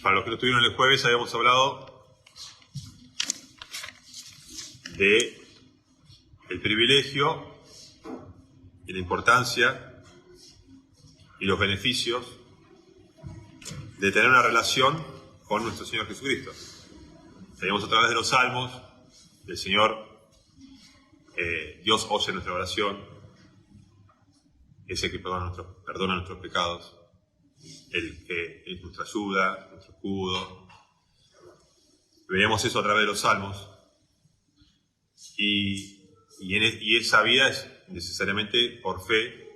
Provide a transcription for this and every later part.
Para los que no estuvieron el jueves, habíamos hablado de el privilegio y la importancia y los beneficios de tener una relación con nuestro Señor Jesucristo. Veíamos a través de los salmos del Señor, Dios oye nuestra oración, es el que perdona nuestros pecados, el que es nuestra ayuda, nuestro escudo. Veíamos eso a través de los salmos. Y esa vida es necesariamente por fe.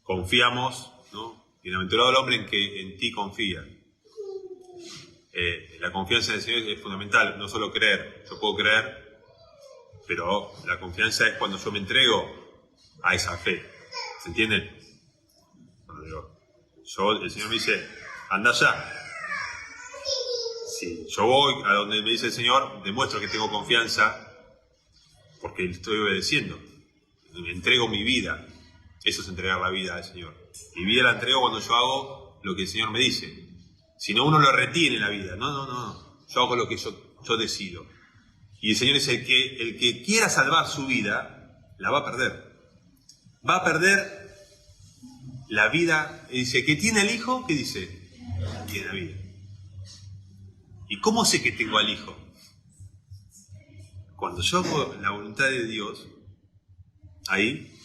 Confiamos, ¿no? Bienaventurado el hombre en ti confía. La confianza en el Señor es fundamental, no solo creer. Yo puedo creer, pero la confianza es cuando yo me entrego a esa fe. ¿Se entienden? Cuando digo, el Señor me dice, anda allá. Si yo voy a donde me dice el Señor, demuestro que tengo confianza porque le estoy obedeciendo. Me entrego mi vida. Eso es entregar la vida al Señor. Mi vida la entrego cuando yo hago lo que el Señor me dice. Si no, uno lo retiene la vida. No. Yo hago lo que yo decido. Y el Señor dice, el que quiera salvar su vida, la va a perder. Va a perder la vida. Dice, que tiene el Hijo, ¿qué dice? Tiene la vida. ¿Y cómo sé que tengo al Hijo? Cuando yo hago la voluntad de Dios, ahí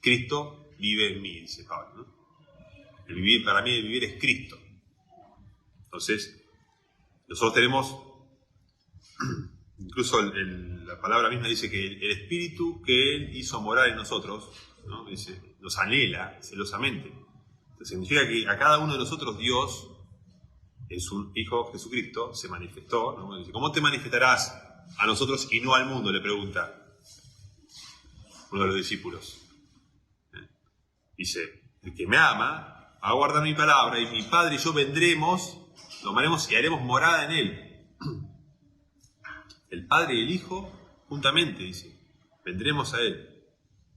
Cristo vive en mí, dice Pablo, ¿no? Para mí el vivir es Cristo. Entonces, nosotros tenemos, incluso la palabra misma dice que el Espíritu que Él hizo morar en nosotros, ¿no? Dice, nos anhela celosamente. Entonces, significa que a cada uno de nosotros Dios, en su Hijo Jesucristo, se manifestó, ¿no? Dice, ¿cómo te manifestarás a nosotros y no al mundo? Le pregunta uno de los discípulos. Dice, el que me ama, va a guardar mi palabra, y mi Padre y yo vendremos, lo amaremos y haremos morada en Él. El Padre y el Hijo, juntamente, dice, vendremos a Él.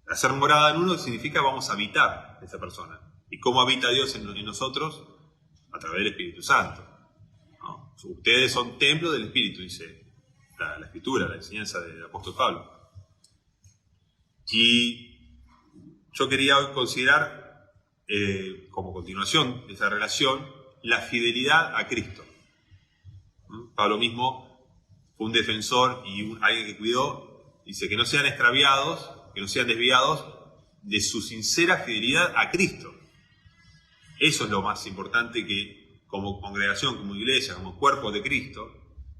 Hacer morada en uno significa vamos a habitar esa persona. ¿Y cómo habita Dios en nosotros? A través del Espíritu Santo, ¿no? Ustedes son templo del Espíritu, dice la Escritura, la enseñanza del apóstol Pablo. Y yo quería hoy considerar, como continuación de esa relación, la fidelidad a Cristo. Pablo mismo fue un defensor y alguien que cuidó, dice que no sean extraviados, que no sean desviados de su sincera fidelidad a Cristo. Eso es lo más importante que como congregación, como iglesia, como cuerpo de Cristo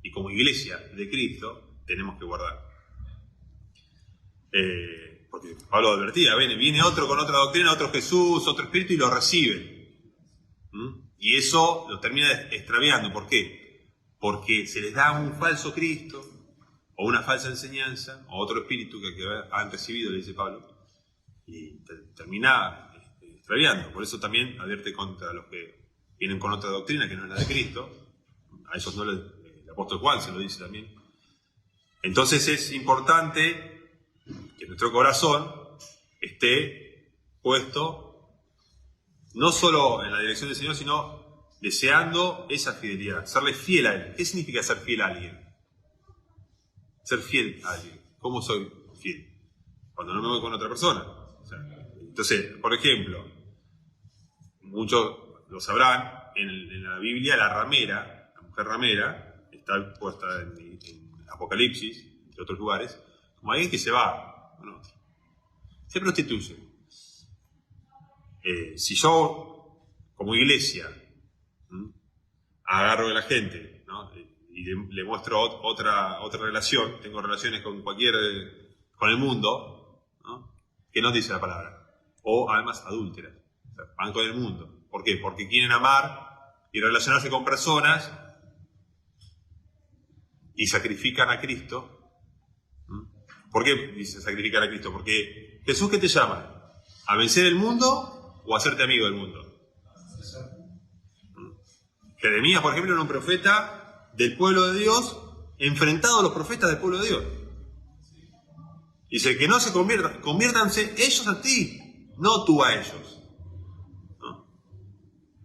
y como iglesia de Cristo tenemos que guardar. Porque Pablo advertía, viene otro con otra doctrina, otro Jesús, otro Espíritu y lo reciben. Y eso lo termina extraviando. ¿Por qué? Porque se les da un falso Cristo o una falsa enseñanza o otro Espíritu que han recibido, le dice Pablo, y termina extraviando. Por eso también advierte contra los que vienen con otra doctrina que no es la de Cristo. A esos no el apóstol Juan se lo dice también. Entonces es importante que nuestro corazón esté puesto no solo en la dirección del Señor, sino deseando esa fidelidad, serle fiel a Él. ¿Qué significa ser fiel a alguien? Ser fiel a alguien. ¿Cómo soy fiel? Cuando no me voy con otra persona. Entonces, por ejemplo, muchos lo sabrán, en la Biblia la mujer ramera, está puesta en Apocalipsis, entre otros lugares, como alguien que se va con otro. Se prostituye. Si yo, como iglesia, agarro a la gente, ¿no? Y le muestro otra relación, tengo relaciones con el mundo, ¿no? ¿Qué nos dice la palabra? O almas adúlteras, o sea, van con el mundo. ¿Por qué? Porque quieren amar y relacionarse con personas y sacrifican a Cristo. ¿Por qué dice sacrificar a Cristo? Porque Jesús, ¿qué te llama? ¿A vencer el mundo o a hacerte amigo del mundo? Jeremías, por ejemplo, era un profeta del pueblo de Dios enfrentado a los profetas del pueblo de Dios. Dice que no se conviértanse ellos a ti, no tú a ellos. ¿No?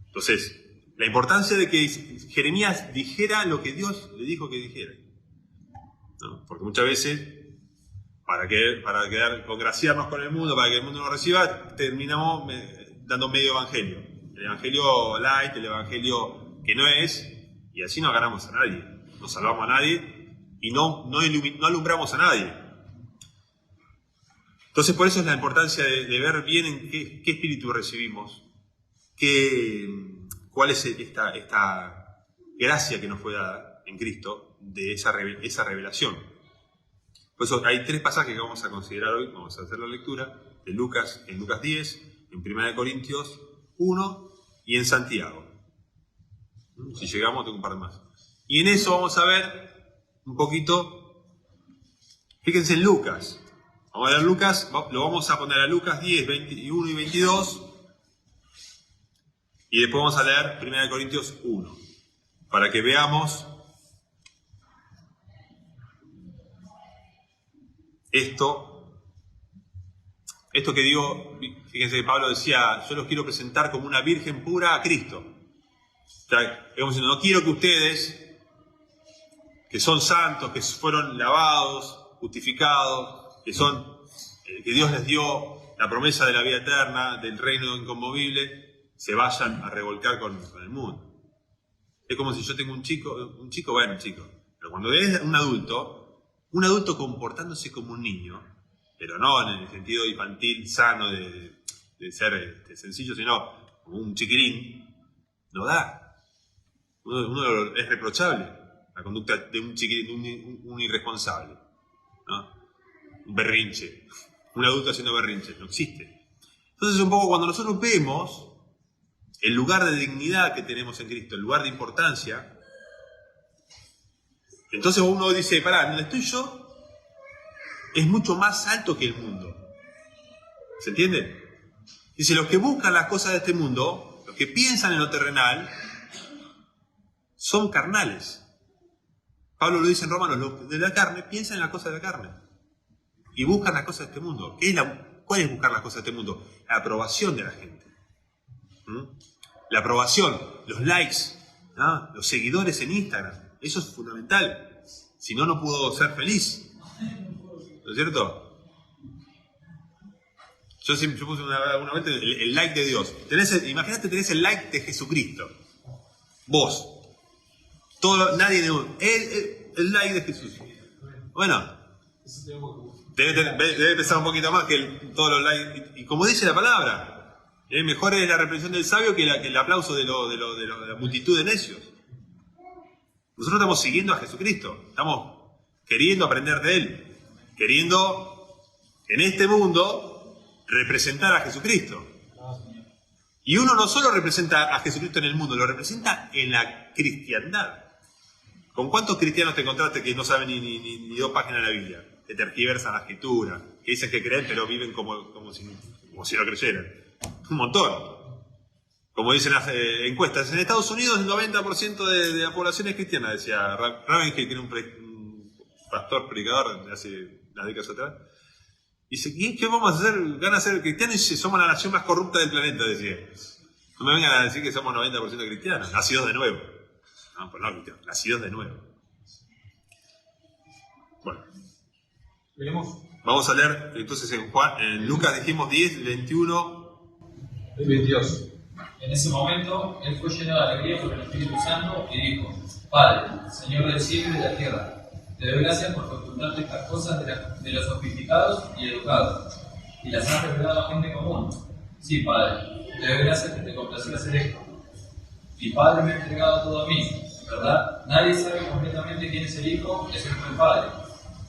Entonces, La importancia de que Jeremías dijera lo que Dios le dijo que dijera, ¿no? Porque muchas veces, para congraciarnos con el mundo, para que el mundo nos reciba, terminamos dando medio evangelio. El evangelio light, el evangelio que no es, y así no ganamos a nadie, no salvamos a nadie y no alumbramos a nadie. Entonces, por eso es la importancia de ver bien en qué espíritu recibimos, cuál es esta gracia que nos fue dada en Cristo de esa revelación. Por eso hay 3 pasajes que vamos a considerar hoy, vamos a hacer la lectura, en Lucas 10, en 1 Corintios 1 y en Santiago. Si llegamos, tengo un par más. Y en eso vamos a ver un poquito, fíjense en Lucas. Vamos a ver Lucas, lo vamos a poner a Lucas 10, 21 y 22. Y después vamos a leer 1 Corintios 1, para que veamos esto que digo. Fíjense que Pablo decía, yo los quiero presentar como una virgen pura a Cristo. O sea, digamos, no quiero que ustedes, que son santos, que fueron lavados, justificados, que Dios les dio la promesa de la vida eterna, del reino inconmovible, se vayan a revolcar con el mundo. Es como si yo tengo un chico, pero cuando es un adulto comportándose como un niño, pero no en el sentido infantil, sano, de ser sencillo, sino como un chiquirín, no da. Uno es reprochable la conducta de un chiquirín, un irresponsable, ¿no? Un berrinche, un adulto haciendo berrinche, no existe. Entonces, un poco cuando nosotros vemos el lugar de dignidad que tenemos en Cristo, el lugar de importancia, entonces uno dice, pará, donde estoy yo es mucho más alto que el mundo. ¿Se entiende? Dice, los que buscan las cosas de este mundo, los que piensan en lo terrenal, son carnales. Pablo lo dice en Romanos, los de la carne piensan en las cosas de la carne y buscan las cosas de este mundo. ¿Cuál es buscar las cosas de este mundo? La aprobación de la gente. La aprobación, los likes, ¿no? Los seguidores en Instagram. Eso es fundamental. Si no, no puedo ser feliz. ¿No es cierto? Yo puse una vez el like de Dios. Imagínate, tenés el like de Jesucristo. Vos. Nadie de el like de Jesús. Bueno, debe pesar un poquito más que todos los likes. Y como dice la palabra, mejor es la reprensión del sabio que el aplauso de la multitud de necios. Nosotros estamos siguiendo a Jesucristo, estamos queriendo aprender de Él, queriendo en este mundo representar a Jesucristo. Y uno no solo representa a Jesucristo en el mundo, lo representa en la cristiandad. ¿Con cuántos cristianos te encontraste que no saben ni 2 páginas de la Biblia? Que tergiversan la escritura, que dicen que creen pero viven como si no creyeran. Un montón. Como dicen las encuestas, en Estados Unidos el 90% de la población es cristiana, decía Ravenhill, que era un pastor predicador de hace unas décadas atrás. Dice, ¿qué vamos a hacer? ¿Van a ser cristianos? Y somos la nación más corrupta del planeta, decía. No me vengan a decir que somos 90% cristianos, nacidos de nuevo. No, pues no, cristianos, nacidos de nuevo. Bueno. Vamos a leer entonces en Lucas dijimos 10, 21 y 22. En ese momento, él fue lleno de alegría por el Espíritu Santo y dijo, Padre, Señor del cielo y de la tierra, te doy gracias por ocultarte estas cosas de los sofisticados y educados, y las has revelado a gente común. Sí, Padre, te doy gracias que te complació hacer esto. Mi Padre me ha entregado todo a mí, ¿verdad? Nadie sabe completamente quién es el Hijo, excepto el Padre,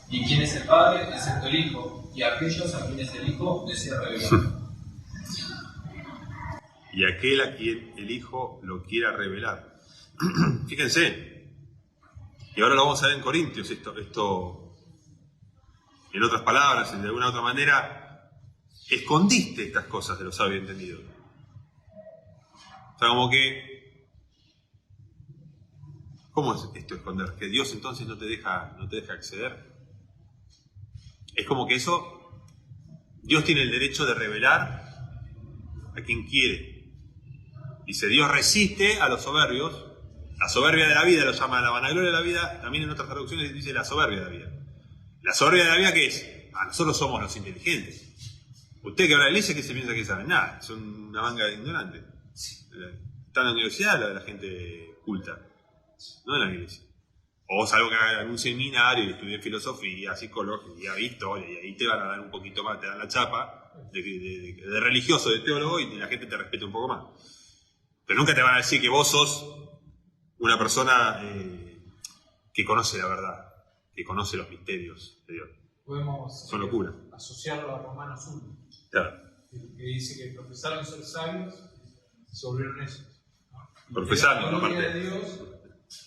y quién es el Padre, excepto el Hijo, y aquellos a quienes el Hijo desea revelar. Y aquel a quien el Hijo lo quiera revelar. Fíjense, y ahora lo vamos a ver en Corintios, esto en otras palabras, de alguna otra manera, escondiste estas cosas de los sabios entendidos. O sea, como que, ¿cómo es esto esconder? Que Dios entonces no te deja acceder. Es como que Dios tiene el derecho de revelar a quien quiere. Dice, Dios resiste a los soberbios. La soberbia de la vida lo llama la vanagloria de la vida. También en otras traducciones dice la soberbia de la vida. La soberbia de la vida, ¿qué es? Nosotros somos los inteligentes. Usted que va a la iglesia, ¿qué se piensa que saben? Nada, son una manga de ignorantes. Está en la universidad la gente culta, no en la iglesia. O salvo que haga algún seminario y estudie filosofía, psicología, historia, y ahí te van a dar un poquito más, te dan la chapa de religioso, de teólogo, y la gente te respeta un poco más. Pero nunca te van a decir que vos sos una persona que conoce la verdad, que conoce los misterios de Dios. Podemos son locura. Asociarlo a Romanos 1, claro. que dice que profesaron ser sabios y se volvieron necios, ¿no? Profesando, la gloria aparte. de Dios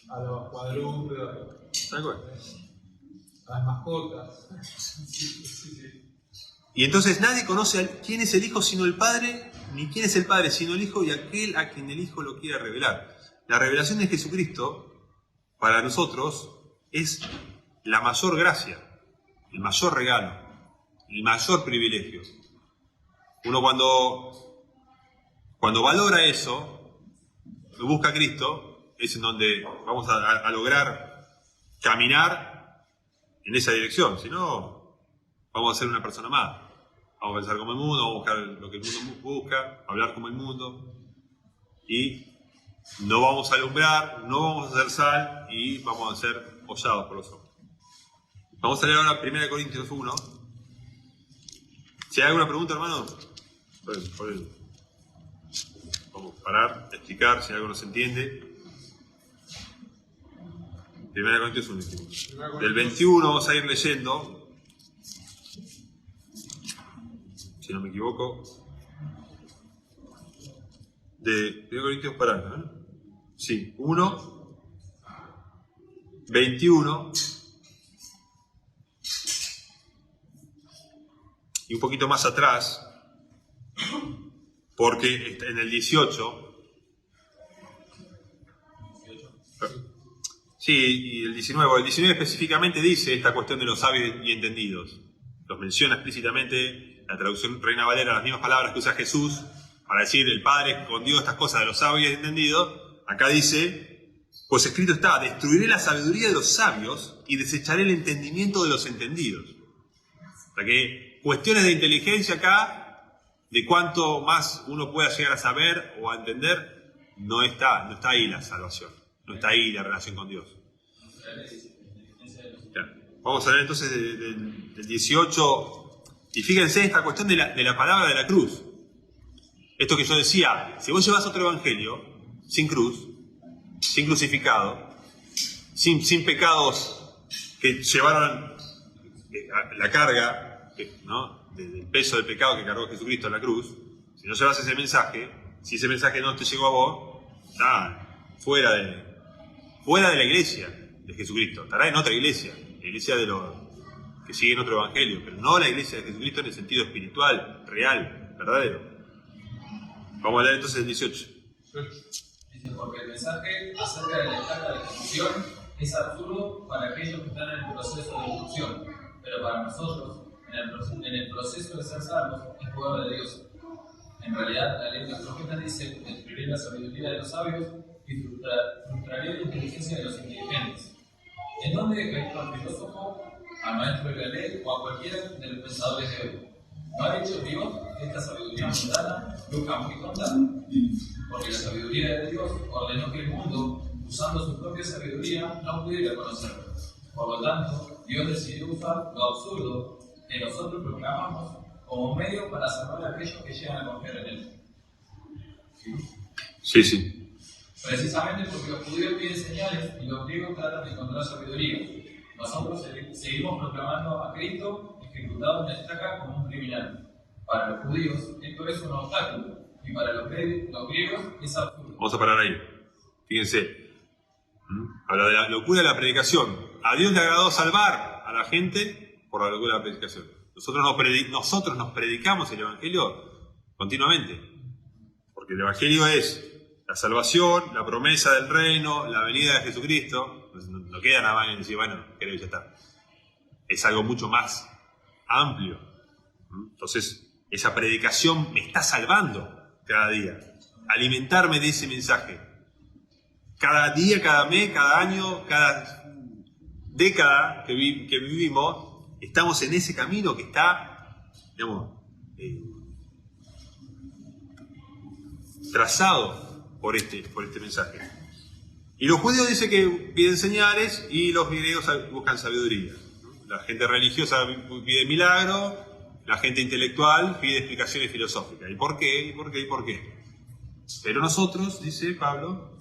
a los cuadrúpedos, a las mascotas. Y entonces nadie conoce quién es el Hijo sino el Padre, ni quién es el Padre sino el Hijo y aquel a quien el Hijo lo quiera revelar. La revelación de Jesucristo, para nosotros, es la mayor gracia, el mayor regalo, el mayor privilegio. Uno cuando valora eso, busca a Cristo, es en donde vamos a lograr caminar en esa dirección. Si no, vamos a ser una persona más. Vamos a pensar como el mundo, vamos a buscar lo que el mundo busca, hablar como el mundo. Y no vamos a alumbrar, no vamos a hacer sal y vamos a ser hollados por los ojos. Vamos a leer ahora 1 Corintios 1. Si hay alguna pregunta, hermano, vamos a parar, explicar si algo no se entiende. 1 Corintios 1. Del 21 vamos a ir leyendo, si no me equivoco, de 1 Corintios para acá, ¿eh? Sí, 1, 21 y un poquito más atrás, porque en el 18, sí, y el 19 específicamente dice esta cuestión de los sabios y entendidos. Los menciona explícitamente la traducción Reina Valera, las mismas palabras que usa Jesús para decir el Padre escondió estas cosas de los sabios y entendidos. Acá dice, pues escrito está, destruiré la sabiduría de los sabios y desecharé el entendimiento de los entendidos. O sea que cuestiones de inteligencia acá, de cuánto más uno pueda llegar a saber o a entender, no está ahí la salvación, no está ahí la relación con Dios. Vamos a ver entonces del 18, y fíjense esta cuestión de la palabra de la cruz. Esto que yo decía, si vos llevas otro evangelio, sin cruz, sin crucificado, sin pecados que llevaron la carga, ¿no?, del peso del pecado que cargó Jesucristo en la cruz, si no llevas ese mensaje, si ese mensaje no te llegó a vos, está fuera de la iglesia de Jesucristo, estará en otra iglesia, la iglesia de los que siguen otro evangelio, pero no la iglesia de Jesucristo en el sentido espiritual, real, verdadero. Vamos a leer entonces el 18. Dice, porque el mensaje acerca de la etapa de ejecución es absurdo para aquellos que están en el proceso de ejecución, pero para nosotros, en el proceso de ser salvos, es poder de Dios. En realidad, la ley de los profetas dice, destruiré la sabiduría de los sabios y frustraré la inteligencia de los inteligentes. ¿En dónde caído al filósofo, al maestro de la ley o a cualquiera de los pensadores de hoy? ¿No ha dicho Dios que esta sabiduría mundana busca muy tonta? Porque la sabiduría de Dios ordenó que el mundo, usando su propia sabiduría, no pudiera conocerlo. Por lo tanto, Dios decidió usar lo absurdo que nosotros proclamamos como medio para salvar a aquellos que llegan a confiar en Él. Sí. Precisamente porque los judíos piden señales y los griegos tratan de encontrar sabiduría. Nosotros seguimos proclamando a Cristo ejecutado en estaca como un criminal. Para los judíos esto es un obstáculo y para los griegos es absurdo. Vamos a parar ahí. Fíjense. Habla de la locura de la predicación. A Dios le agradó salvar a la gente por la locura de la predicación. Nosotros nos predicamos el Evangelio continuamente. Porque el Evangelio es la salvación, la promesa del reino, la venida de Jesucristo. No queda nada más en decir, bueno, creo que ya está. Es algo mucho más amplio. Entonces, esa predicación me está salvando cada día. alimentarme de ese mensaje. Cada día, cada mes, cada año, cada década que vivimos, estamos en ese camino que está, digamos, trazado por este mensaje. Y los judíos dicen que piden señales y los griegos buscan sabiduría. La gente religiosa pide milagro, la gente intelectual pide explicaciones filosóficas. ¿Y por qué? ¿Y por qué? ¿Y por qué? Pero nosotros, dice Pablo,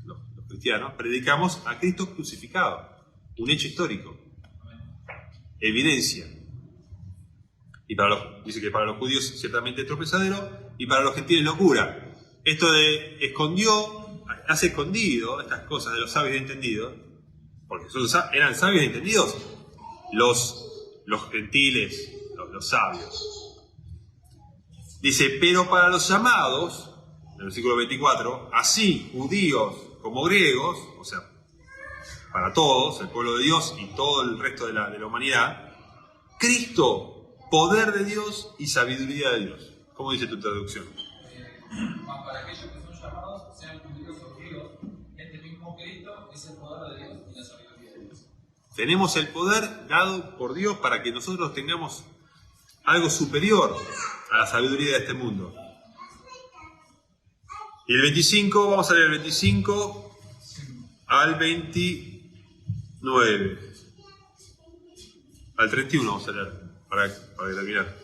los cristianos, predicamos a Cristo crucificado, un hecho histórico, evidencia. Y dice que para los judíos ciertamente es tropezadero y para los gentiles locura. Esto de hace escondido estas cosas de los sabios y entendidos, porque eran sabios y entendidos los gentiles, los sabios. Dice, pero para los llamados, en el versículo 24, así judíos como griegos, o sea, para todos, el pueblo de Dios y todo el resto de la humanidad, Cristo, poder de Dios y sabiduría de Dios. ¿Cómo dice tu traducción? Para aquellos que son llamados, sean judíos o griegos, este mismo Cristo es el poder de Dios y la sabiduría de Dios. Tenemos el poder dado por Dios para que nosotros tengamos algo superior a la sabiduría de este mundo. Y el 25, vamos a leer el 25 al 29. Al 31 vamos a leer, para terminar.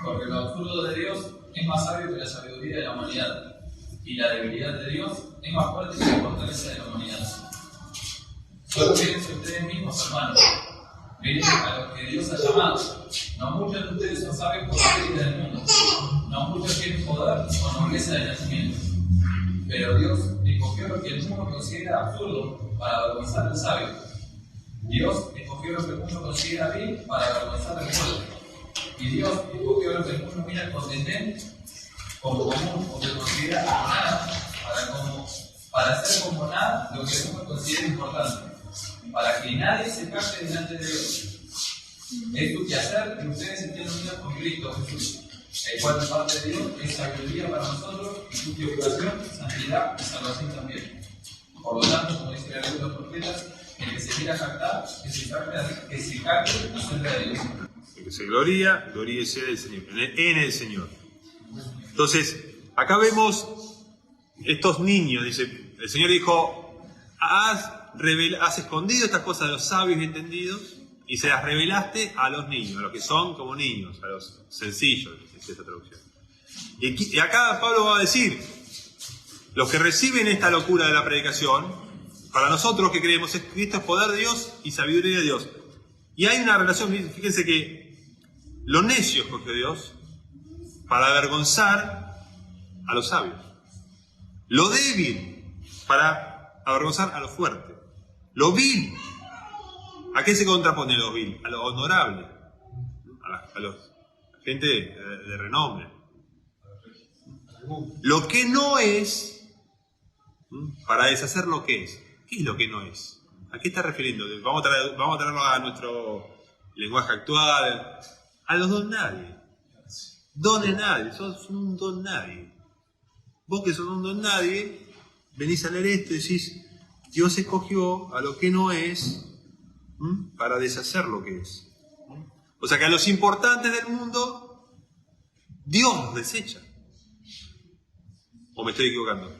Porque lo absurdo de Dios es más sabio que la sabiduría de la humanidad, y la debilidad de Dios es más fuerte que la fortaleza de la humanidad. Solo fíjense ustedes mismos, hermanos, miren a los que Dios ha llamado. No muchos de ustedes son sabios por la vida del mundo, no muchos tienen poder o nobleza de nacimiento. Pero Dios escogió lo que el mundo considera absurdo para avergonzar al sabio. Dios escogió lo que el mundo considera vil para avergonzar al fuerte. Y Dios escogió lo que el mundo mira con desdén como común o que considera como nada, para hacer como nada lo que el mundo considera importante, para que nadie se calle delante de Dios. Es tu quehacer que ustedes estén unidos con Cristo Jesús, el cual de parte de Dios es sabiduría para nosotros y justificación, santidad y salvación también. Por lo tanto, como dice la ley de los profetas, el que se quiera jactar, que se jacte acerca de Dios. El que se gloríese del Señor, en el Señor. Entonces, acá vemos estos niños, dice, el Señor dijo, has escondido estas cosas de los sabios y entendidos y se las revelaste a los niños, a los que son como niños, a los sencillos, dice esta traducción. Y acá Pablo va a decir, los que reciben esta locura de la predicación, para nosotros que creemos, es Cristo es poder de Dios y sabiduría de Dios. Y hay una relación, fíjense que lo necio escogió Dios para avergonzar a los sabios. Lo débil para avergonzar a lo fuerte. Lo vil. ¿A qué se contrapone lo vil? A lo honorable. A la gente de renombre. Lo que no es, para deshacer lo que es. ¿Qué es lo que no es? ¿A qué está refiriendo? Vamos a traerlo a nuestro lenguaje actual. A los don nadie. Don de nadie. Sos un don nadie. Vos que sos un don nadie, venís a leer esto y decís, Dios escogió a lo que no es para deshacer lo que es. O sea que a los importantes del mundo, Dios los desecha. ¿O me estoy equivocando?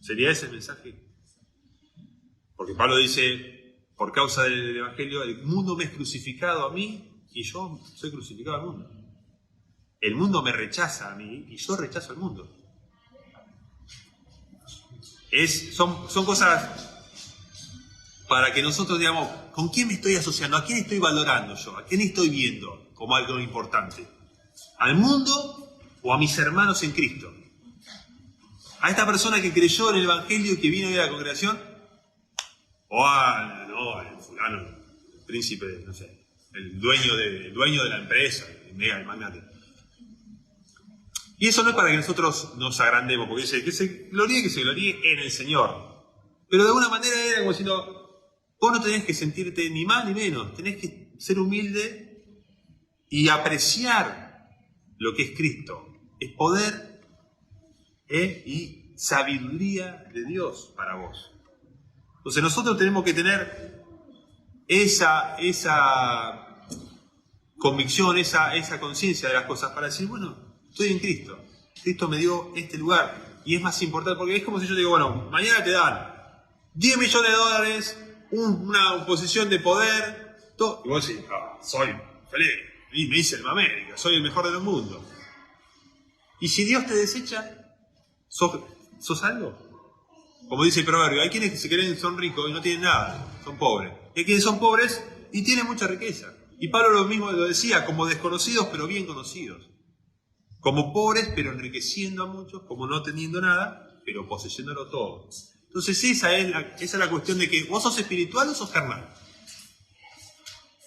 ¿Sería ese el mensaje? Porque Pablo dice, por causa del Evangelio, el mundo me es crucificado a mí y yo soy crucificado al mundo. El mundo me rechaza a mí y yo rechazo al mundo. Son cosas para que nosotros digamos, ¿con quién me estoy asociando? ¿A quién estoy valorando yo? ¿A quién estoy viendo como algo importante? ¿Al mundo o a mis hermanos en Cristo? ¿A esta persona que creyó en el Evangelio y que vino a la congregación? ¿O al fulano, el príncipe, no sé, el dueño de la empresa, el magnate? Y eso no es para que nosotros nos agrandemos, porque dice que se gloríe en el Señor. Pero de alguna manera era como diciendo, vos no tenés que sentirte ni más ni menos, tenés que ser humilde y apreciar lo que es Cristo. Es poder y sabiduría de Dios para vos. Entonces nosotros tenemos que tener esa convicción, esa conciencia de las cosas para decir, bueno, estoy en Cristo. Cristo me dio este lugar y es más importante, porque es como si yo digo, bueno, mañana te dan 10 millones de dólares, una posición de poder, todo. Y vos decís, soy feliz, y me hice el América, soy el mejor del mundo. Y si Dios te desecha, ¿sos algo? Como dice el proverbio, hay quienes se creen son ricos y no tienen nada, son pobres. Y hay quienes son pobres y tienen mucha riqueza. Y Pablo lo mismo lo decía, como desconocidos pero bien conocidos. Como pobres pero enriqueciendo a muchos, como no teniendo nada, pero poseyéndolo todo. Entonces esa es la cuestión de que vos sos espiritual o sos carnal.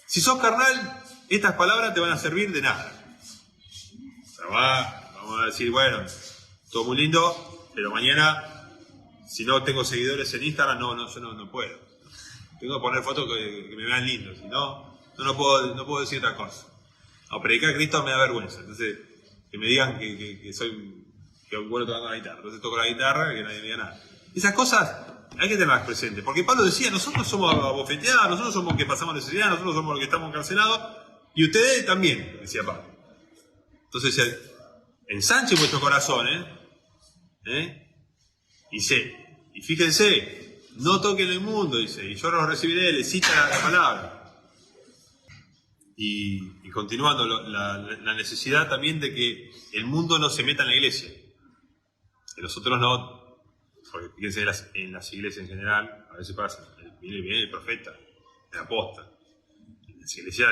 Si sos carnal, estas palabras te van a servir de nada. O sea, vamos a decir, bueno, todo muy lindo, pero mañana, si no tengo seguidores en Instagram, yo no puedo. Tengo que poner fotos que me vean lindos, si no puedo decir otra cosa. No, predicar a Cristo me da vergüenza, entonces que me digan que soy bueno tocando la guitarra, entonces toco la guitarra y que nadie me diga nada. Esas cosas hay que tenerlas presentes, porque Pablo decía, nosotros somos abofeteados, nosotros somos los que pasamos necesidad, nosotros somos los que estamos encarcelados, y ustedes también, decía Pablo. Entonces, ensanche vuestro corazón, y fíjense, no toquen el mundo, dice, y yo los recibiré, le cita la palabra. Y continuando, la necesidad también de que el mundo no se meta en la iglesia, que nosotros no. Porque fíjense, en las iglesias en general, a veces pasa, viene el profeta, el apóstol. En las iglesias,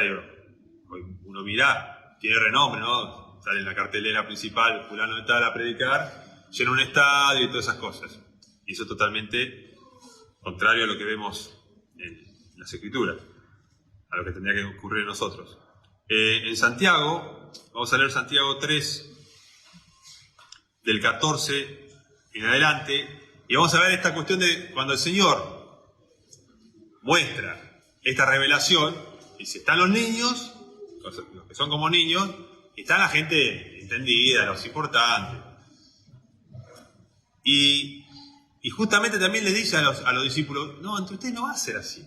uno mira, tiene renombre, ¿no? Sale en la cartelera principal, fulano de tal a predicar, llena un estadio y todas esas cosas. Y eso es totalmente contrario a lo que vemos en las Escrituras, a lo que tendría que ocurrir en nosotros. En Santiago, vamos a leer Santiago 3, del 14 en adelante, y vamos a ver esta cuestión de cuando el Señor muestra esta revelación, dice, están los niños, los que son como niños, y está la gente entendida, los importantes. Y justamente también les dice a los discípulos, no, entre ustedes no va a ser así.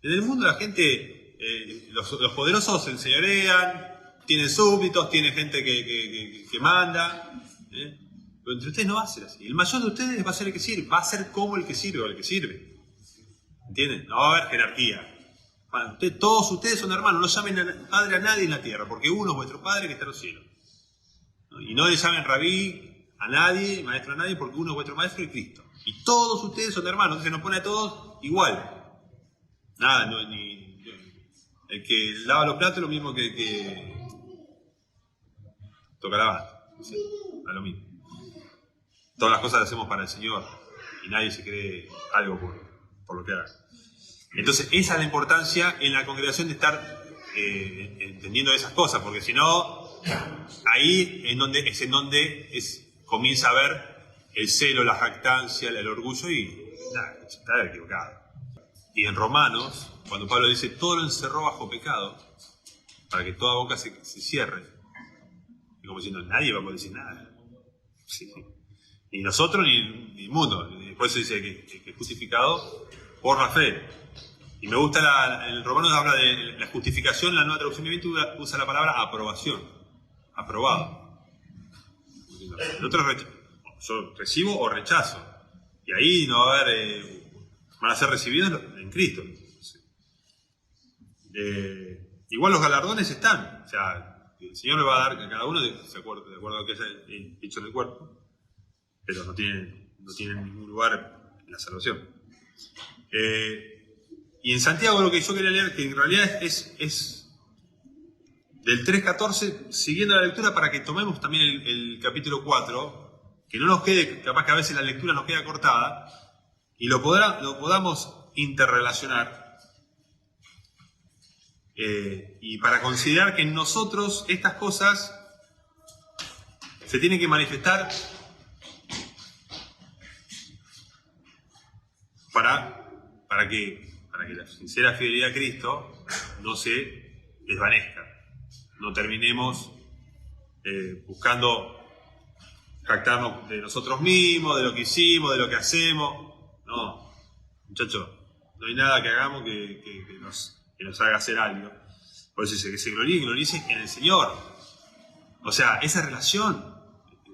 En el mundo la gente, los poderosos se enseñorean, tienen súbditos, tienen gente que manda, pero entre ustedes no va a ser así. El mayor de ustedes va a ser el que sirve, va a ser como el que sirve o el que sirve. ¿Entienden? No va a haber jerarquía. Todos ustedes son hermanos, no llamen padre a nadie en la tierra, porque uno es vuestro padre que está en los cielos. Y no le llamen rabí a nadie, maestro a nadie, porque uno es vuestro maestro y Cristo. Y todos ustedes son hermanos, entonces nos pone a todos igual. Nada, el que lava los platos es lo mismo que el que toca la banda. ¿Sí? Es lo mismo. Todas las cosas las hacemos para el Señor y nadie se cree algo por lo que haga. Entonces esa es la importancia en la congregación de estar entendiendo esas cosas, porque si no, ahí es donde comienza a ver el celo, la jactancia, el orgullo y nada, está equivocado. Y en Romanos, cuando Pablo dice todo lo encerró bajo pecado, para que toda boca se cierre, y como diciendo nadie va a poder decir nada. Sí. Ni nosotros ni el mundo. Por eso dice que es justificado por la fe. Y me gusta, en Romanos habla de la justificación, la nueva traducción viviente usa la palabra aprobación. Aprobado. El otro es yo recibo o rechazo. Y ahí no va a haber, van a ser recibidos en Cristo. Igual los galardones están. O sea, el Señor le va a dar a cada uno de acuerdo a lo que haya hecho en el cuerpo. Pero no tienen ningún lugar en la salvación. Y en Santiago lo que yo quería leer, que en realidad es del 3.14, siguiendo la lectura para que tomemos también el capítulo 4, que no nos quede, capaz que a veces la lectura nos queda cortada, y lo podamos interrelacionar. Y para considerar que en nosotros estas cosas se tienen que manifestar para que la sincera fidelidad a Cristo no se desvanezca. No terminemos buscando jactarnos de nosotros mismos, de lo que hicimos, de lo que hacemos. No, muchachos, no hay nada que hagamos que nos haga hacer algo. Por eso dice que se glorice en el Señor. O sea, esa relación.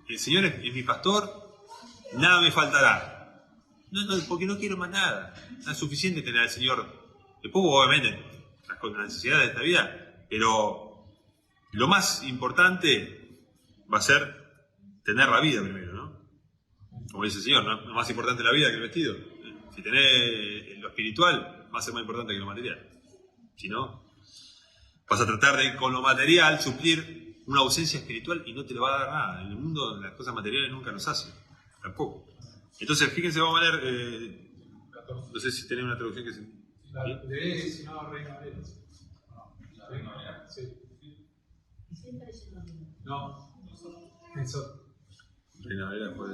El Señor es mi pastor, nada me faltará. No, porque no quiero más nada. No es suficiente tener al Señor. Después, obviamente, las necesidades de esta vida. Pero lo más importante va a ser tener la vida primero, ¿no? Como dice el Señor, ¿no? Lo más importante es la vida que el vestido. Si tenés lo espiritual, va a ser más importante que lo material. Si no, vas a tratar de, con lo material, suplir una ausencia espiritual y no te lo va a dar nada. En el mundo las cosas materiales nunca nos hacen. Tampoco. Entonces, fíjense, vamos a leer... no sé si tenés una traducción que se... La de si no, Reina Valera. La Reina Valera. Sí. No. Eso. Reina Valera fue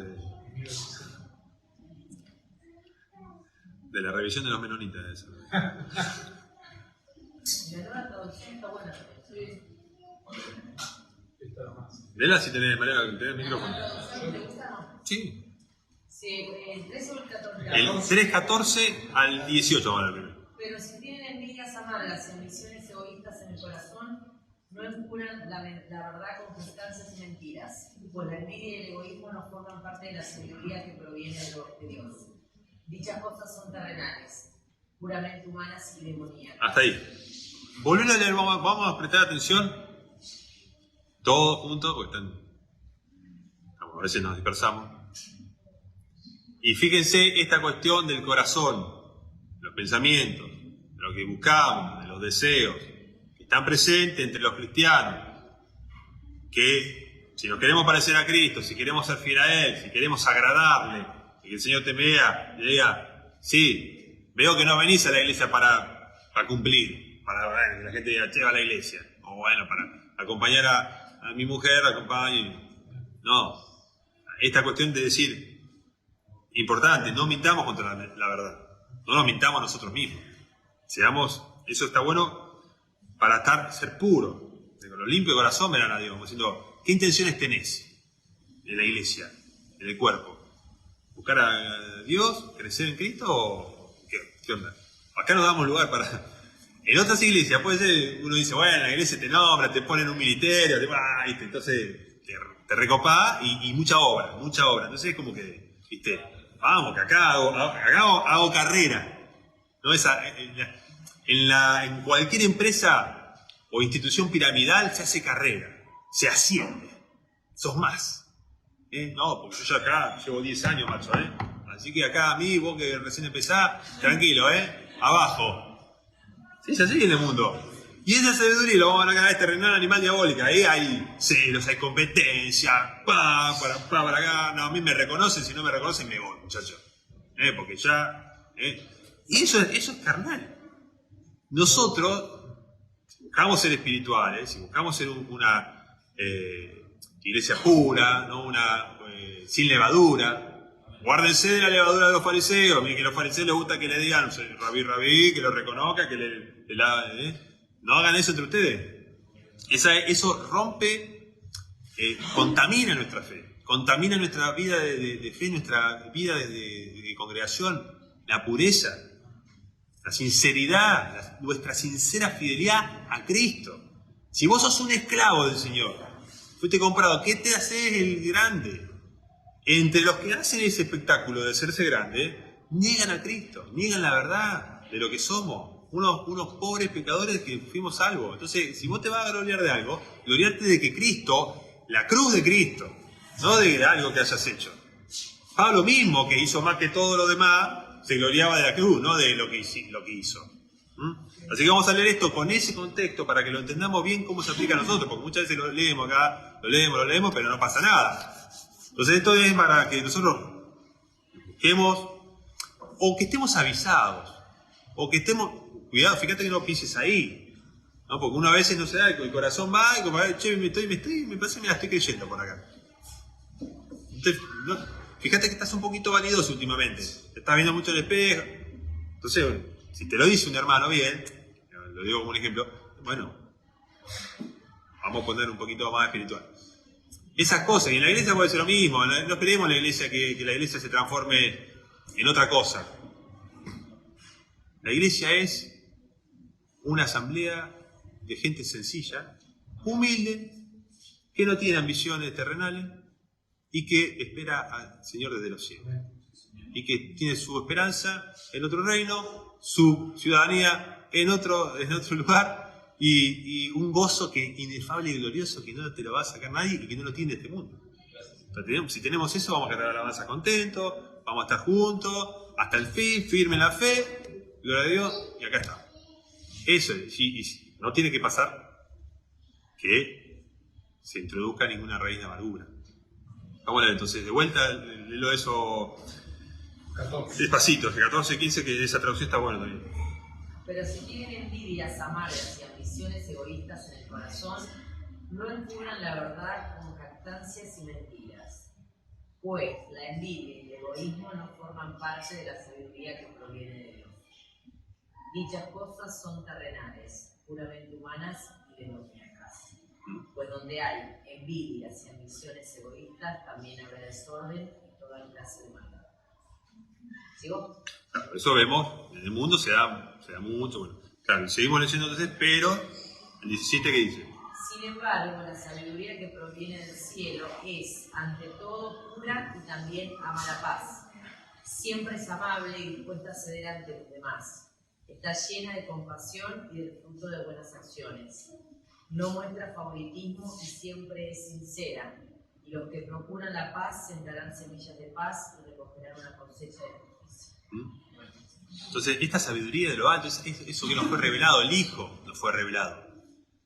de la revisión de los menonitas. Eso. La nueva traducción está buena. Sí. Esta nomás. Léela si tenés, María, tenés el micrófono. ¿Te gusta o no? Sí. Sí, el 13 o el 14. El 3.14 al 18 vamos a ver primero. Pero si tienen envidias amargas y ambiciones egoístas en el corazón, no encuran la verdad con jactancias y mentiras, pues la envidia y el egoísmo no forman parte de la sabiduría que proviene de Dios. Dichas cosas son terrenales, puramente humanas y demoníacas. Hasta ahí. Volver a leer, vamos a prestar atención todos juntos, porque a veces nos dispersamos. Y fíjense esta cuestión del corazón, los pensamientos, de lo que buscamos, de los deseos, que están presentes entre los cristianos, que si nos queremos parecer a Cristo, si queremos ser fiel a Él, si queremos agradarle, y que el Señor te vea y le diga, sí, veo que no venís a la iglesia para cumplir, para que la gente diga, che, va a la iglesia, o bueno, para acompañar a mi mujer, acompañe. No, esta cuestión de decir, importante, no mintamos contra la verdad, no nos mintamos a nosotros mismos, eso está bueno para ser puro, con lo limpio de corazón verán a Dios, como diciendo, ¿qué intenciones tenés en la iglesia, en el cuerpo? ¿Buscar a Dios, crecer en Cristo o qué onda? Acá nos damos lugar para... En otras iglesias puede ser, uno dice, bueno, en la iglesia te nombra, te ponen un ministerio, entonces te recopás y mucha obra, entonces es como que, viste, vamos, que acá hago carrera, ¿no? En cualquier empresa o institución piramidal se hace carrera, se asciende, sos más. No, porque yo ya acá llevo 10 años, macho, así que acá a mí, vos que recién empezás, tranquilo, abajo. Sí, es así en el mundo. Y esa sabiduría lo vamos a ganar terrenal animal diabólica. Hay celos, hay competencia, para acá. No, a mí me reconocen, si no me reconocen me voy, muchachos. Porque ya... Y eso es carnal. Nosotros buscamos ser espirituales, y buscamos ser una iglesia pura, ¿no? Sin levadura. Guárdense de la levadura de los fariseos. Miren que a los fariseos les gusta que le digan, no sé, rabí, que lo reconozca, que no hagan eso entre ustedes. Eso rompe, contamina nuestra fe, contamina nuestra vida de fe, nuestra vida de congregación, la pureza, la sinceridad, nuestra sincera fidelidad a Cristo. Si vos sos un esclavo del Señor, fuiste comprado, ¿qué te haces el grande? Entre los que hacen ese espectáculo de hacerse grande, niegan a Cristo, niegan la verdad de lo que somos, unos pobres pecadores que fuimos salvos. Entonces, si vos te vas a gloriar de algo, gloriarte de que Cristo, la cruz de Cristo, no de algo que hayas hecho. Pablo mismo, que hizo más que todo lo demás, se gloriaba de la cruz, no de lo que hizo. Así que vamos a leer esto con ese contexto para que lo entendamos bien cómo se aplica a nosotros, porque muchas veces lo leemos acá, lo leemos, pero no pasa nada. Entonces esto es para que nosotros busquemos, o que estemos avisados, o que estemos, cuidado, fíjate que no pises ahí, ¿no? Porque una vez no se da, el corazón va y como, che, me parece que me la estoy creyendo por acá. Entonces, fíjate que estás un poquito vanidoso últimamente, te estás viendo mucho el espejo. Entonces, si te lo dice un hermano bien, lo digo como un ejemplo, bueno, vamos a poner un poquito más espiritual. Esas cosas. Y en la iglesia puede ser lo mismo. No esperemos la iglesia que la iglesia se transforme en otra cosa. La iglesia es una asamblea de gente sencilla, humilde, que no tiene ambiciones terrenales y que espera al Señor desde los cielos. Y que tiene su esperanza en otro reino, su ciudadanía en otro lugar y un gozo que inefable y glorioso que no te lo va a sacar nadie y que no lo tiene este mundo. Entonces, si tenemos eso, vamos a cantar alabanza contentos, vamos a estar juntos, hasta el fin, firme en la fe, gloria a Dios, y acá está. Eso, y no tiene que pasar que se introduzca ninguna raíz de amargura. Vamos a ver, entonces, de vuelta, léelo eso 14. despacito, 14, 15, que esa traducción está buena también. Pero si tienen envidias amargas y ambiciones egoístas en el corazón, no encubran la verdad con jactancias y mentiras. Pues la envidia y el egoísmo no forman parte de la sabiduría que proviene de Dios. Dichas cosas son terrenales, puramente humanas y demoníacas. Pues donde hay envidias y ambiciones egoístas, también habrá desorden y toda clase de maldad. ¿Sigo? Claro, eso vemos, en el mundo se da mucho. Bueno, claro, seguimos leyendo entonces, pero el 17 que dice. Sin embargo, la sabiduría que proviene del cielo es, ante todo, pura y también ama la paz. Siempre es amable y dispuesta a ceder ante los demás. Está llena de compasión y del fruto de buenas acciones. No muestra favoritismo y siempre es sincera. Y los que procuran la paz sembrarán semillas de paz y recogerán una cosecha de justicia. Entonces, esta sabiduría de lo alto, eso que nos fue revelado, el Hijo nos fue revelado.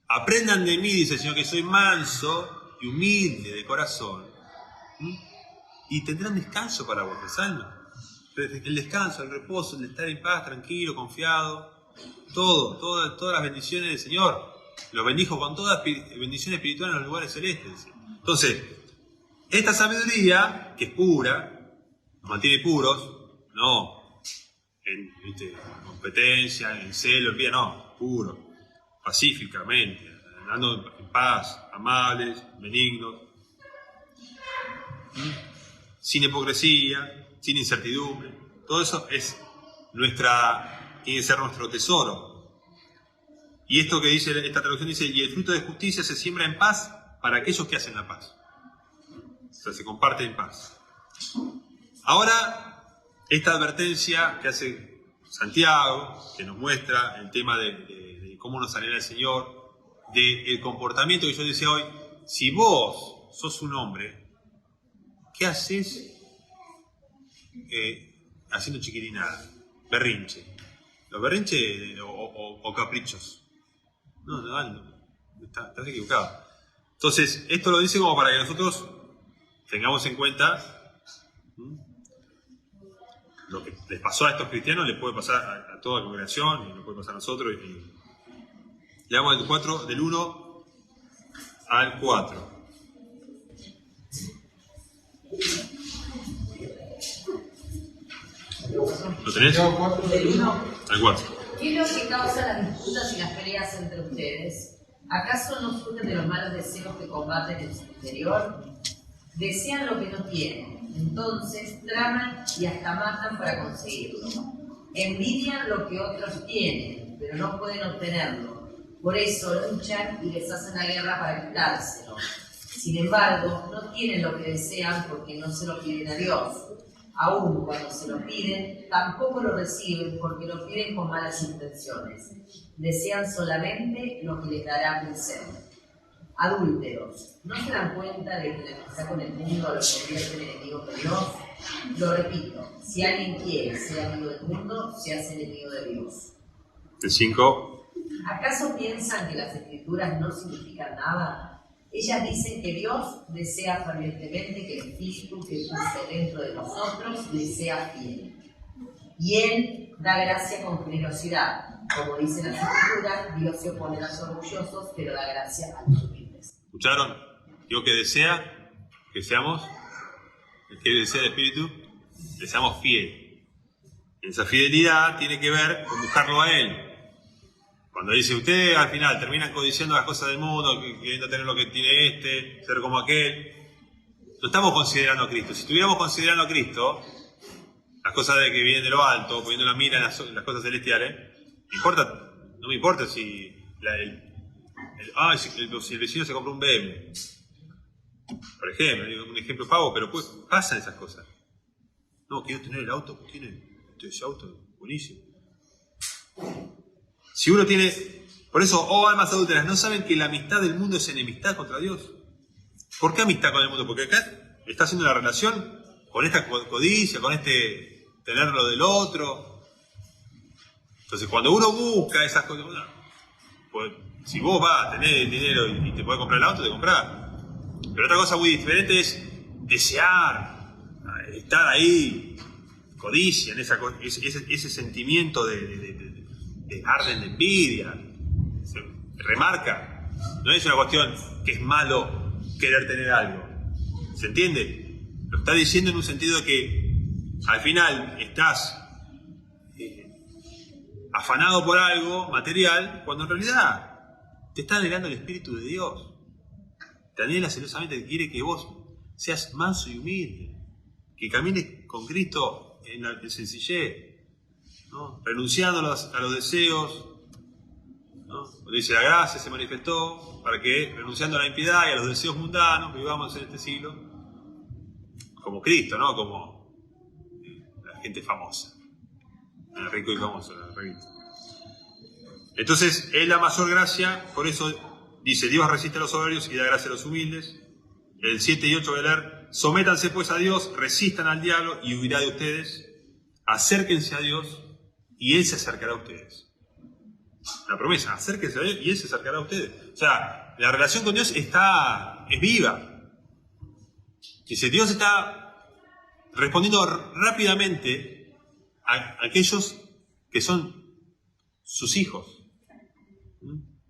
Aprendan de mí, dice el Señor, que soy manso y humilde de corazón. Y tendrán descanso para vuestras almas. El descanso, el reposo, el estar en paz, tranquilo, confiado. Todas las bendiciones del Señor. Los bendijo con todas bendiciones espirituales en los lugares celestes. Entonces, esta sabiduría, que es pura, nos mantiene puros, no en competencia, en celo, en vida, no, puro, pacíficamente, andando en paz, amables, benignos, sin hipocresía, sin incertidumbre. Todo eso tiene que ser nuestro tesoro. Y esto que dice esta traducción dice, y el fruto de justicia se siembra en paz para aquellos que hacen la paz. O sea, se comparte en paz. Ahora, esta advertencia que hace Santiago, que nos muestra el tema de cómo nos alegra el Señor, del comportamiento que yo decía hoy, si vos sos un hombre, ¿qué haces haciendo chiquilinada? Berrinche. Los berrinches o caprichos. No, estás equivocado. Entonces, esto lo dice como para que nosotros tengamos en cuenta lo que les pasó a estos cristianos, les puede pasar a toda la congregación y nos puede pasar a nosotros. Leamos del 1 al 4. ¿Lo tenés? Del 1. Al 4. ¿Qué es lo que causa las disputas y las peleas entre ustedes? ¿Acaso no surgen de los malos deseos que combaten en su interior? Desean lo que no tienen, entonces traman y hasta matan para conseguirlo. Envidian lo que otros tienen, pero no pueden obtenerlo. Por eso luchan y les hacen la guerra para quitárselo. Sin embargo, no tienen lo que desean porque no se lo piden a Dios. Aún cuando se lo piden, tampoco lo reciben porque lo piden con malas intenciones. Desean solamente lo que les dará placer. Adúlteros, ¿no se dan cuenta de que la amistad con el mundo los convierte en enemigos de Dios? Lo repito, si alguien quiere ser amigo del mundo, se hace enemigo de Dios. El 5. ¿Acaso piensan que las escrituras no significan nada? Ellas dicen que Dios desea fervientemente que el Espíritu que puso dentro de nosotros le sea fiel. Y Él da gracia con generosidad. Como dicen las escrituras, Dios se opone a los orgullosos, pero da gracia a los humildes. ¿Escucharon? Dios que desea que seamos, que desea el Espíritu, que seamos fieles. Esa fidelidad tiene que ver con buscarlo a Él. Cuando dice, ustedes al final terminan codiciando las cosas del mundo, queriendo tener lo que tiene ser como aquel, no estamos considerando a Cristo. Si estuviéramos considerando a Cristo, las cosas de que vienen de lo alto, poniendo la mira en las cosas celestiales, no me importa si si el vecino se compró un BMW. Por ejemplo, un ejemplo pavo, pero pues pasan esas cosas. No, quiero tener el auto que tiene ese auto, buenísimo. Si uno tiene... Por eso, almas adúlteras, ¿no saben que la amistad del mundo es enemistad contra Dios? ¿Por qué amistad con el mundo? Porque acá está haciendo la relación con esta codicia, con este tener lo del otro. Entonces, cuando uno busca esas cosas, pues, si vos vas a tener el dinero y te podés comprar el auto, te comprás. Pero otra cosa muy diferente es desear, estar ahí, codicia, en ese sentimiento de arden de envidia. Se remarca. No es una cuestión que es malo querer tener algo. ¿Se entiende? Lo está diciendo en un sentido de que al final estás afanado por algo material, cuando en realidad te está anhelando el Espíritu de Dios. Te anhela celosamente, que quiere que vos seas manso y humilde, que camines con Cristo en sencillez, ¿no? Renunciando a los deseos, ¿no? Dice, la gracia se manifestó para que, renunciando a la impiedad y a los deseos mundanos que vivamos en este siglo, como Cristo, ¿no? Como la gente famosa, el rico y famoso, la revista. Entonces, es la mayor gracia, por eso dice, Dios resiste a los soberbios y da gracia a los humildes. El 7 y 8 voy a leer, sométanse pues a Dios, resistan al diablo y huirá de ustedes. Acérquense a Dios y Él se acercará a ustedes. La promesa, acérquense a Dios y Él se acercará a ustedes. O sea, la relación con Dios es viva. Dice, Dios está respondiendo rápidamente a aquellos que son sus hijos.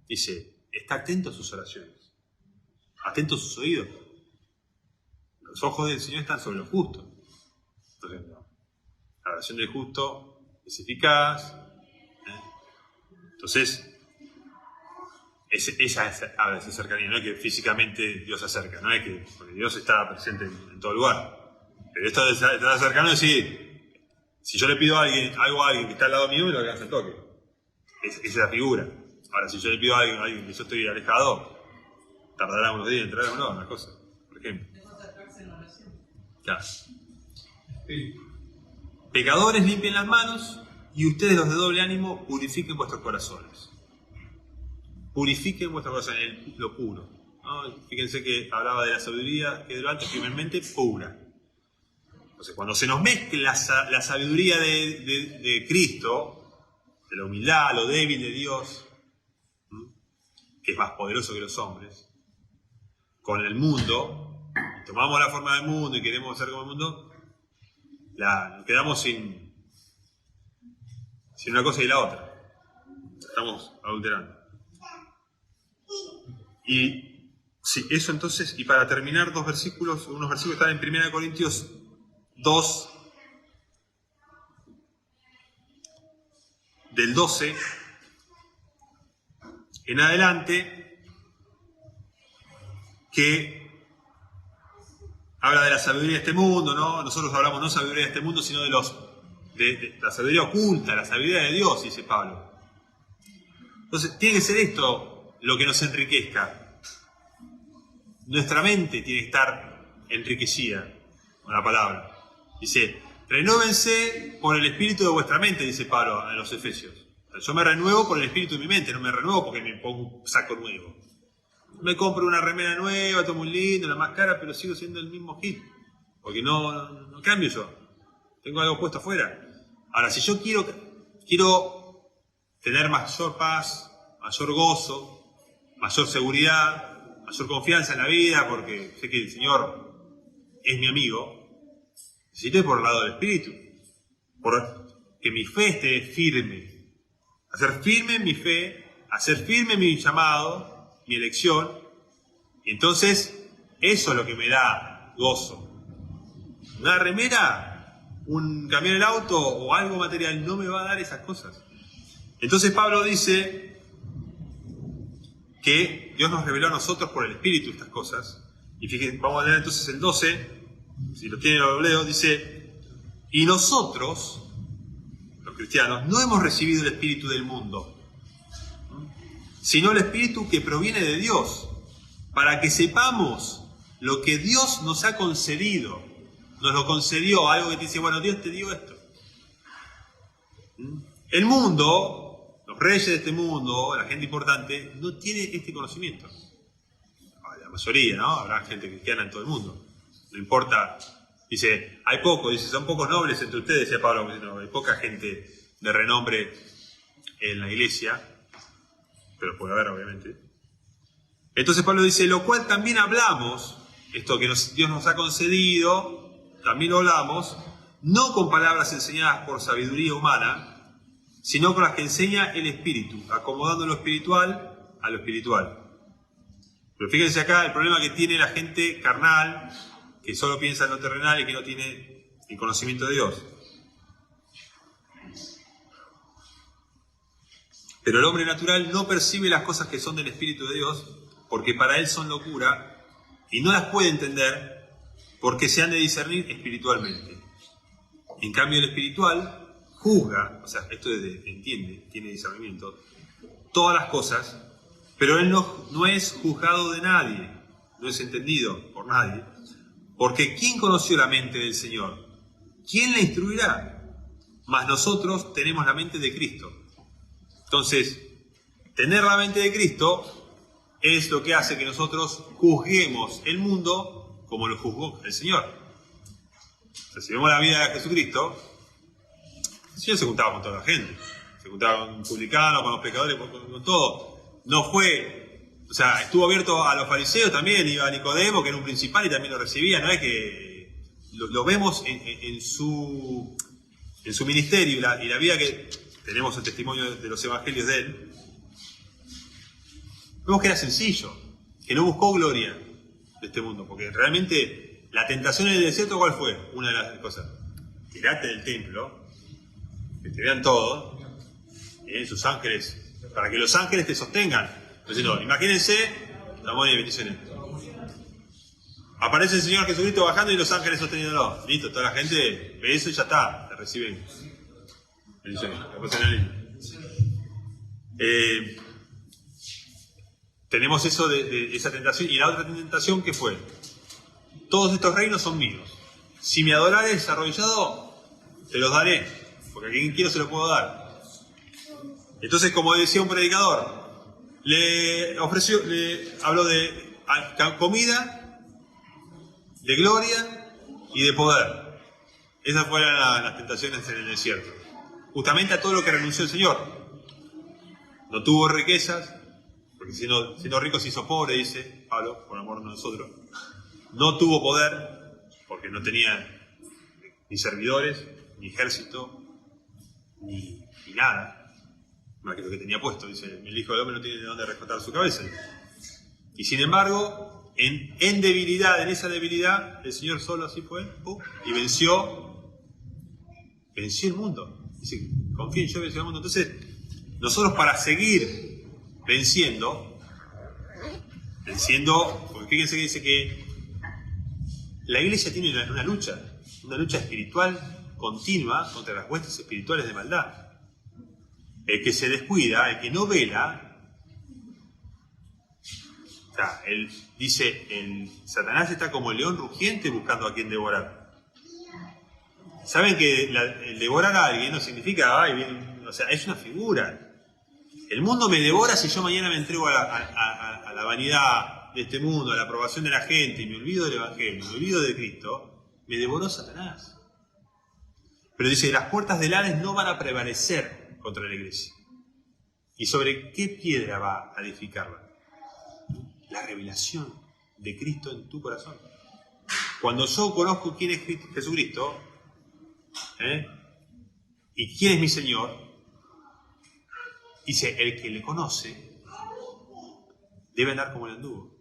Dice, está atento a sus oraciones, atento a sus oídos. Los ojos del Señor están sobre los justos. Entonces, la oración del justo es eficaz. Entonces, esa es cercanía, no es que físicamente Dios se acerca, no es que, porque Dios está presente en todo lugar. Pero esto de estar cercano es decir, si yo le pido algo a alguien que está al lado mío, me lo alcanza el toque. Esa es la figura. Ahora, si yo le pido a alguien que yo estoy alejado, tardará unos días en entrar o no, una cosa, por ejemplo. Claro. Pecadores, limpien las manos y ustedes, los de doble ánimo, purifiquen vuestros corazones. Purifiquen vuestros corazones, lo puro, ¿no? Fíjense que hablaba de la sabiduría que de lo alto, primeramente pura. Entonces, cuando se nos mezcla la sabiduría de Cristo, de la humildad, lo débil de Dios, que es más poderoso que los hombres, con el mundo, tomamos la forma del mundo y queremos ser como el mundo, nos quedamos sin una cosa y la otra. Estamos adulterando. Y sí, eso entonces, y para terminar, unos versículos están en 1 Corintios 2, del 12 en adelante, que habla de la sabiduría de este mundo, ¿no? Nosotros hablamos no sabiduría de este mundo, sino de la sabiduría oculta, la sabiduría de Dios, dice Pablo. Entonces, tiene que ser esto lo que nos enriquezca. Nuestra mente tiene que estar enriquecida con la palabra. Dice, renóvense por el espíritu de vuestra mente, dice Pablo en los Efesios. Yo me renuevo por el espíritu de mi mente, no me renuevo porque me pongo un saco nuevo. Me compro una remera nueva, todo muy lindo, la más cara, pero sigo siendo el mismo hit. Porque no cambio yo. Tengo algo puesto afuera. Ahora, si yo quiero tener mayor paz, mayor gozo, mayor seguridad, mayor confianza en la vida, porque sé que el Señor es mi amigo, necesito ir por el lado del espíritu. Por que mi fe esté firme. Hacer firme mi fe, hacer firme mi llamado, mi elección, y entonces eso es lo que me da gozo. Una remera, cambiar el auto o algo material no me va a dar esas cosas. Entonces Pablo dice que Dios nos reveló a nosotros por el Espíritu estas cosas, Y fíjense, vamos a leer entonces el 12, si lo tienen lo leo, dice, y nosotros, los cristianos, no hemos recibido el espíritu del mundo, sino el espíritu que proviene de Dios, para que sepamos lo que Dios nos ha concedido. Nos lo concedió, algo que te dice, bueno, Dios te dio esto. El mundo, los reyes de este mundo, la gente importante, no tiene este conocimiento. La mayoría, ¿no? Habrá gente cristiana en todo el mundo. No importa. Dice, hay pocos, dice, son pocos nobles entre ustedes, decía Pablo, no, hay poca gente de renombre en la iglesia, pero puede haber, obviamente. Entonces Pablo dice, lo cual también hablamos, esto que Dios nos ha concedido, también lo hablamos, no con palabras enseñadas por sabiduría humana, sino con las que enseña el Espíritu, acomodando lo espiritual a lo espiritual. Pero fíjense acá el problema que tiene la gente carnal, que solo piensa en lo terrenal y que no tiene el conocimiento de Dios. Pero el hombre natural no percibe las cosas que son del Espíritu de Dios, porque para él son locura, y no las puede entender, porque se han de discernir espiritualmente. En cambio el espiritual juzga, o sea, esto entiende, tiene discernimiento, todas las cosas, pero él no es juzgado de nadie, no es entendido por nadie, porque ¿quién conoció la mente del Señor? ¿Quién la instruirá? Mas nosotros tenemos la mente de Cristo. Entonces, tener la mente de Cristo es lo que hace que nosotros juzguemos el mundo como lo juzgó el Señor. O sea, si vemos la vida de Jesucristo, el Señor se juntaba con toda la gente. Se juntaba con publicanos, con los pecadores, con todo. No fue, o sea, estuvo abierto a los fariseos también, iba a Nicodemo, que era un principal y también lo recibía. No es que lo vemos en su ministerio y la vida que tenemos el testimonio de los evangelios de él. Vemos que era sencillo, que no buscó gloria de este mundo, porque realmente la tentación en el desierto, ¿cuál fue? Una de las cosas. Tirate del templo, que te vean todos, sus ángeles, para que los ángeles te sostengan. Entonces, no, imagínense, amor y bendiciones. Aparece el Señor Jesucristo bajando y los ángeles sosteniéndolo. Listo, toda la gente ve eso y ya está, te reciben. Bendiciones, la cosa en la línea. Tenemos eso de esa tentación. Y la otra tentación, ¿qué fue? Todos estos reinos son míos. Si me adorares arrodillado, te los daré. Porque a quien quiero se lo puedo dar. Entonces, como decía un predicador, le habló de comida, de gloria y de poder. Esas fueron las tentaciones en el desierto. Justamente a todo lo que renunció el Señor. No tuvo riquezas, porque siendo rico se hizo pobre, dice Pablo, por amor de nosotros. No tuvo poder, porque no tenía ni servidores, ni ejército, ni nada, más que lo que tenía puesto. Dice, el Hijo del Hombre no tiene de dónde rescatar su cabeza. Y sin embargo, en debilidad, en esa debilidad, el Señor solo así fue, y venció el mundo. Dice, confíen, yo vencí el mundo. Entonces, nosotros para seguir venciendo, porque fíjense que dice que la iglesia tiene una lucha espiritual continua contra las huestes espirituales de maldad. El que se descuida, el que no vela, o sea, él dice, Satanás está como el león rugiente buscando a quien devorar. Saben que el devorar a alguien no significa, o sea, es una figura. El mundo me devora si yo mañana me entrego a la vanidad de este mundo, a la aprobación de la gente, y me olvido del Evangelio, me olvido de Cristo. Me devoró Satanás. Pero dice, las puertas del Hades no van a prevalecer contra la iglesia. ¿Y sobre qué piedra va a edificarla? La revelación de Cristo en tu corazón. Cuando yo conozco quién es Jesucristo, y quién es mi Señor, dice, el que le conoce debe andar como él anduvo.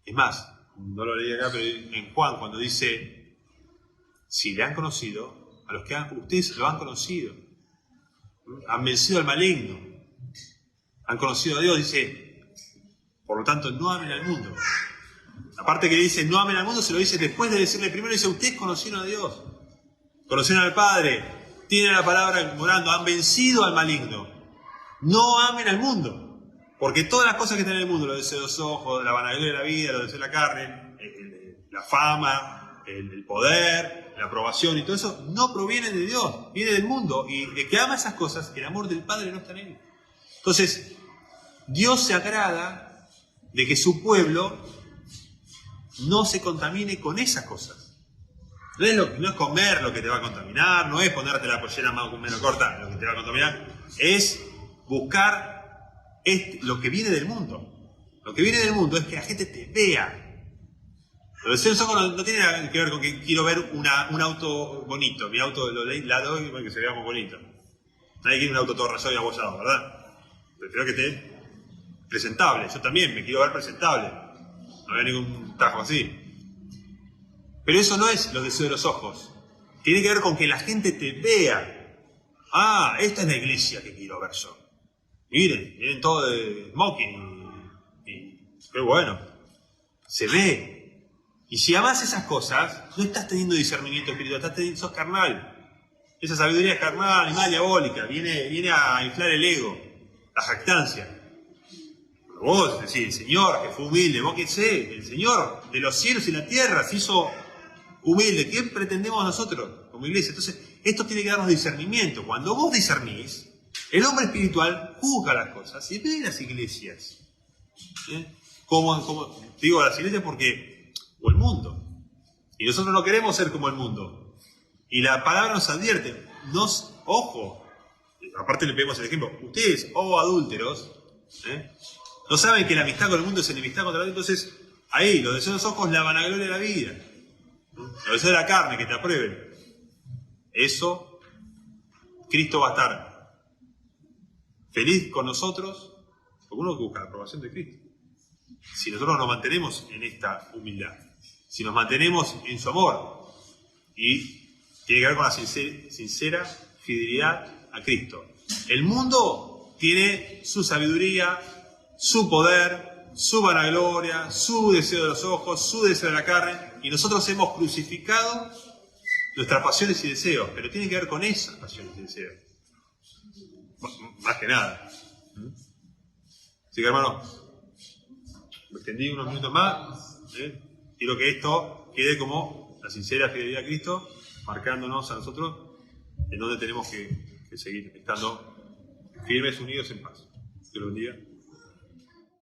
Es más, no lo leí acá, pero en Juan, cuando dice, si le han conocido, a los que ustedes lo han conocido, han vencido al maligno, han conocido a Dios, dice, por lo tanto, no amen al mundo, La parte que dice no amen al mundo se lo dice después de decirle primero, dice ustedes conocieron a Dios, conocieron al Padre, tienen la palabra morando, han vencido al maligno. No amen al mundo, porque todas las cosas que están en el mundo, los deseos de los ojos, la vanagloria de la vida, los deseos de la carne, la fama, el poder, la aprobación y todo eso, no provienen de Dios, viene del mundo. Y el que ama esas cosas, el amor del Padre no está en él. Entonces, Dios se agrada de que su pueblo no se contamine con esas cosas. No es comer lo que te va a contaminar, no es ponerte la pollera más o menos corta lo que te va a contaminar, es buscar lo que viene del mundo. Lo que viene del mundo es que la gente te vea. Los deseos no tiene nada que ver con que quiero ver un auto bonito. Mi auto la doy para que se vea muy bonito. Nadie quiere un auto todo rayado y abollado, ¿verdad? Prefiero que esté presentable. Yo también me quiero ver presentable. No veo ningún tajo así. Pero eso no es los deseos de los ojos. Tiene que ver con que la gente te vea. Ah, esta es la iglesia que quiero ver yo. Miren todo de smoking. Qué bueno. Se ve. Y si amas esas cosas, no estás teniendo discernimiento espiritual, sos carnal. Esa sabiduría es carnal, animal, diabólica. Viene a inflar el ego, la jactancia. Vos decís, el Señor que fue humilde, vos qué sé, el Señor de los cielos y la tierra se hizo humilde. ¿Qué pretendemos nosotros como iglesia? Entonces, esto tiene que darnos discernimiento. Cuando vos discernís, el hombre espiritual juzga las cosas y ve las iglesias. Como digo las iglesias porque, o el mundo. Y nosotros no queremos ser como el mundo. Y la palabra nos advierte, ojo, aparte le pedimos el ejemplo, ustedes, adúlteros, no saben que la amistad con el mundo es enemistad contra Dios. Entonces, ahí, los deseos de los ojos, la vanagloria de la vida. Los deseos de la carne, que te aprueben. Eso, Cristo va a estar feliz con nosotros, porque uno busca la aprobación de Cristo. Si nosotros nos mantenemos en esta humildad, si nos mantenemos en su amor, y tiene que ver con la sincera fidelidad a Cristo. El mundo tiene su sabiduría, su poder, su vanagloria, su deseo de los ojos, su deseo de la carne, y nosotros hemos crucificado nuestras pasiones y deseos, pero tiene que ver con esas pasiones y deseos. Más que nada. Así que hermano, me extendí unos minutos más. Quiero que esto quede como la sincera fidelidad a Cristo, marcándonos a nosotros en donde tenemos que seguir estando firmes, unidos en paz. Dios los bendiga.